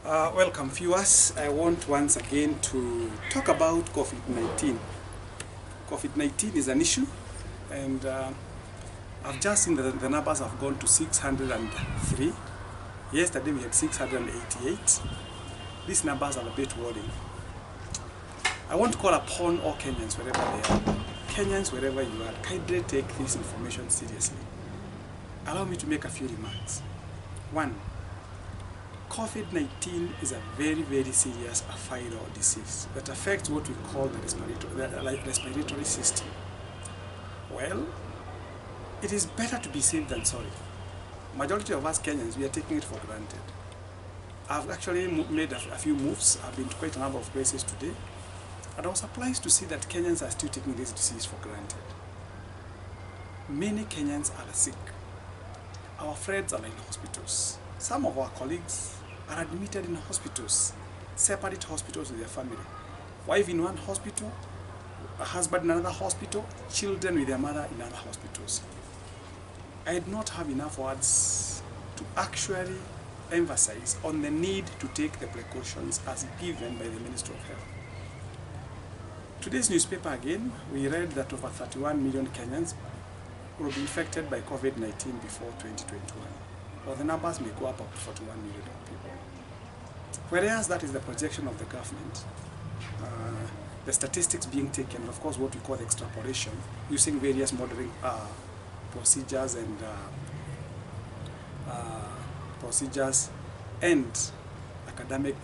Welcome viewers. I want once again to talk about COVID-19. COVID-19 is an issue, and I've just seen that the numbers have gone to 603. Yesterday we had 688. These numbers are a bit worrying. I want to call upon all Kenyans wherever they are. Kenyans wherever you are, kindly take this information seriously. Allow me to make a few remarks. One, COVID-19 is a very, very serious viral disease that affects what we call the respiratory system. Well, it is better to be safe than sorry. Majority of us Kenyans, we are taking it for granted. I've actually made a few moves. I've been to quite a number of places today, and I was surprised to see that Kenyans are still taking this disease for granted. Many Kenyans are sick. Our friends are in hospitals. Some of our colleagues are admitted in hospitals, separate hospitals with their family. Wife in one hospital, a husband in another hospital, children with their mother in other hospitals. I did not have enough words to actually emphasize on the need to take the precautions as given by the Ministry of Health. Today's newspaper again, we read that over 31 million Kenyans will be infected by COVID-19 before 2021. Or the numbers may go up to 41 million people. Whereas that is the projection of the government, the statistics being taken, and of course what we call extrapolation, using various modeling procedures and academic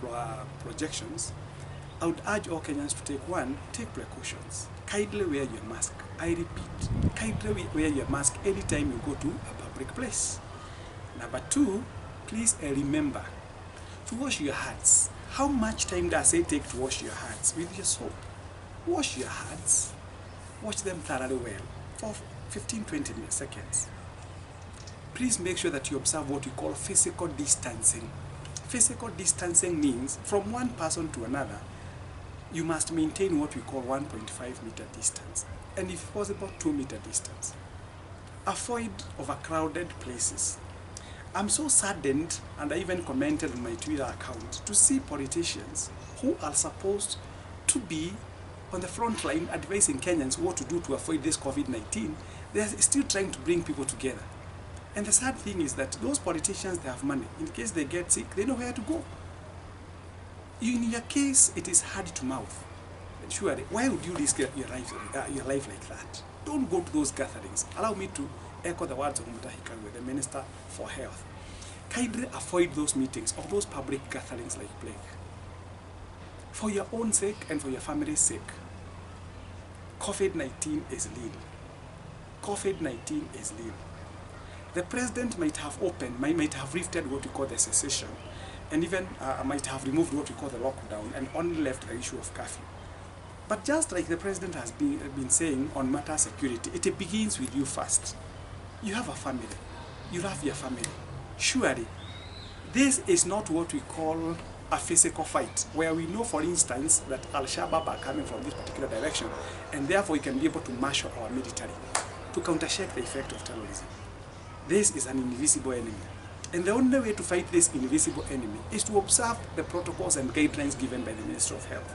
projections. I would urge all Kenyans to take precautions. Kindly wear your mask. I repeat, kindly wear your mask anytime you go to a public place. Number two, please remember to wash your hands. How much time does it take to wash your hands? With your soap. Wash your hands. Wash them thoroughly well for 15-20 seconds. Please make sure that you observe what we call physical distancing. Physical distancing means from one person to another, you must maintain what we call 1.5 meter distance, and if possible 2 meter distance. Avoid overcrowded places. I'm so saddened, and I even commented on my Twitter account, to see politicians who are supposed to be on the front line advising Kenyans what to do to avoid this COVID-19. They are still trying to bring people together. And the sad thing is that those politicians, they have money. In case they get sick, they know where to go. In your case, it is hard to mouth. Surely, why would you risk your life like that? Don't go to those gatherings. Allow me to echo the words of Mutahi Kagwe, the Minister for Health. Kindly avoid those meetings or those public gatherings like plague. For your own sake and for your family's sake, COVID-19 is real. COVID-19 is real. The president might have lifted what we call the cessation, and even might have removed what we call the lockdown and only left the issue of curfew. But just like the president has been saying on matter security, it begins with you first. You have a family. You love your family. Surely, this is not what we call a physical fight, where we know, for instance, that Al-Shabaab are coming from this particular direction, and therefore we can be able to marshal our military to countercheck the effect of terrorism. This is an invisible enemy. And the only way to fight this invisible enemy is to observe the protocols and guidelines given by the Ministry of Health.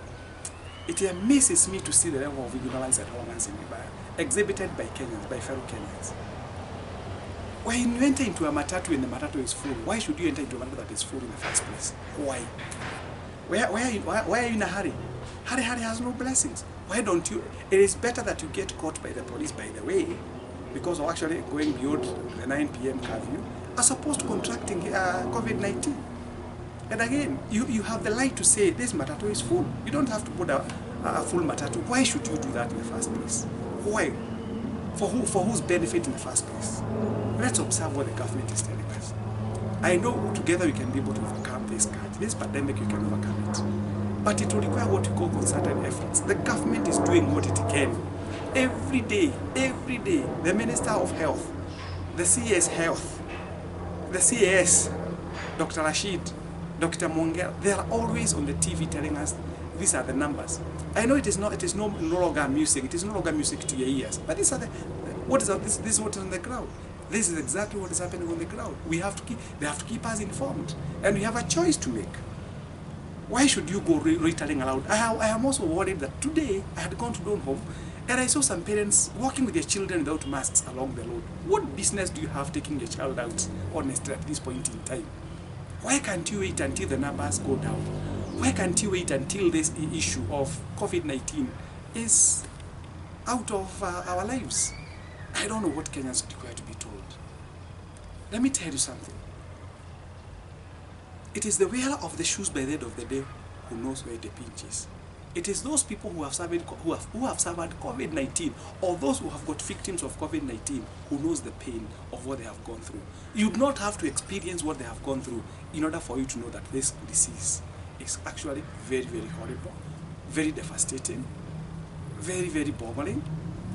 It amazes me to see the level of ignorance and arrogance exhibited by Kenyans, by fellow Kenyans. When you enter into a matatu and the matatu is full, why should you enter into a matatu that is full in the first place? Why? Why are you in a hurry? Hurry has no blessings. Why don't you? It is better that you get caught by the police, by the way, because of actually going beyond the 9 p.m. curfew, as opposed to contracting COVID-19. And again, you have the right to say this matatu is full. You don't have to put a full matatu. Why should you do that in the first place? Why? For who? For whose benefit in the first place? Let's observe what the government is telling us. I know together we can be able to overcome this pandemic, you can overcome it. But it will require what we call concerted efforts. The government is doing what it can. Every day, the Minister of Health, the CS Health, the CAS, Dr. Rashid, Dr. Mongel, they are always on the TV telling us these are the numbers. I know it is no longer music. It is no longer music to your ears. But these are this is what is on the ground. This is exactly what is happening on the ground. They have to keep us informed, and we have a choice to make. Why should you go retelling aloud? I am also worried that today I had gone to Dawn Home and I saw some parents walking with their children without masks along the road. What business do you have taking your child out, honestly, at this point in time? Why can't you wait until the numbers go down? Why can't you wait until this issue of COVID-19 is out of our lives? I don't know what Kenyans require to be told. Let me tell you something. It is the wearer of the shoes by the end of the day who knows where the pinch is. It is those people who have suffered COVID-19, or those who have got victims of COVID-19, who knows the pain of what they have gone through. You do not have to experience what they have gone through in order for you to know that this disease is actually very, very horrible, very devastating, very, very boggling,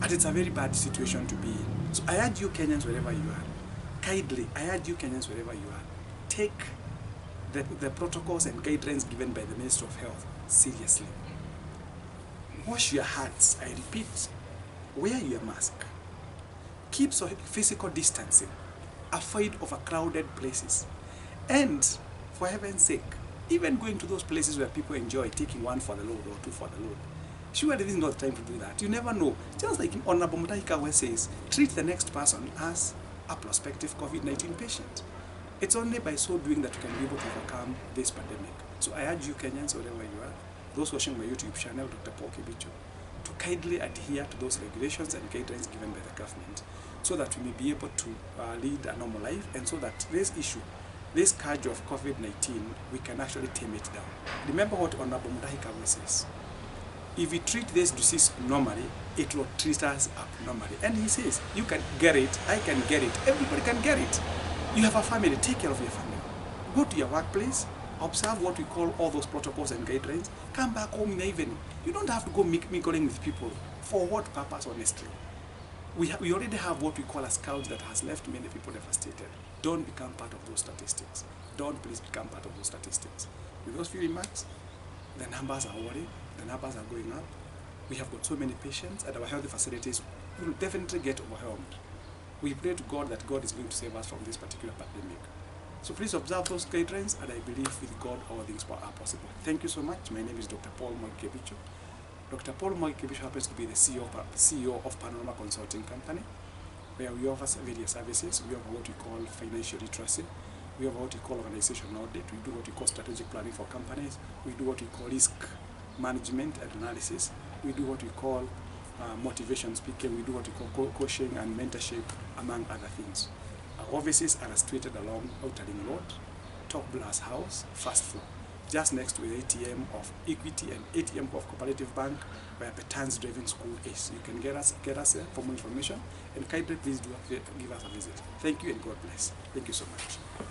and it's a very bad situation to be in. So I urge you Kenyans, wherever you are, kindly, I urge you Kenyans, wherever you are, take the protocols and guidelines given by the Ministry of Health seriously. Wash your hands, I repeat. Wear your mask. Keep physical distancing. Avoid overcrowded places. And, for heaven's sake, even going to those places where people enjoy taking one for the load or two for the load. Surely this is not the time to do that. You never know. Just like Honorable Mutahi Kagwe says, treat the next person as a prospective COVID-19 patient. It's only by so doing that you can be able to overcome this pandemic. So I urge you Kenyans, wherever you are, those watching my YouTube channel, Dr. Paul Kibicho, to kindly adhere to those regulations and guidelines given by the government, so that we may be able to lead a normal life, and so that this issue, this scourge of COVID-19, we can actually tame it down. Remember what Honorable Mutahi Kagwe says. If we treat this disease normally, it will treat us abnormally. And he says, you can get it, I can get it, everybody can get it. You have a family, take care of your family. Go to your workplace, observe what we call all those protocols and guidelines, come back home in the evening. You don't have to go mingling with people. For what purpose, honestly? We already have what we call a scourge that has left many people devastated. Don't become part of those statistics. Don't please become part of those statistics. With those few remarks, the numbers are worrying, the numbers are going up. We have got so many patients, and our health facilities will definitely get overwhelmed. We pray to God that God is going to save us from this particular pandemic. So please observe those guidelines, and I believe with God all things are possible. Thank you so much. My name is Dr. Paul Moi Kibicho. Dr. Paul Moi Kibicho happens to be the CEO of Panorama Consulting Company, where we offer various services. We offer what we call financial literacy. We offer what we call organizational audit. We do what we call strategic planning for companies. We do what we call risk management and analysis. We do what we call motivation speaking. We do what we call coaching and mentorship, among other things. Our offices are situated along Outer Ring Road, Top Glass House, first floor, just next to the ATM of Equity and ATM of Cooperative Bank, where Petan's Driving School is. You can get us there for more information, and kindly please do give us a visit. Thank you and God bless. Thank you so much.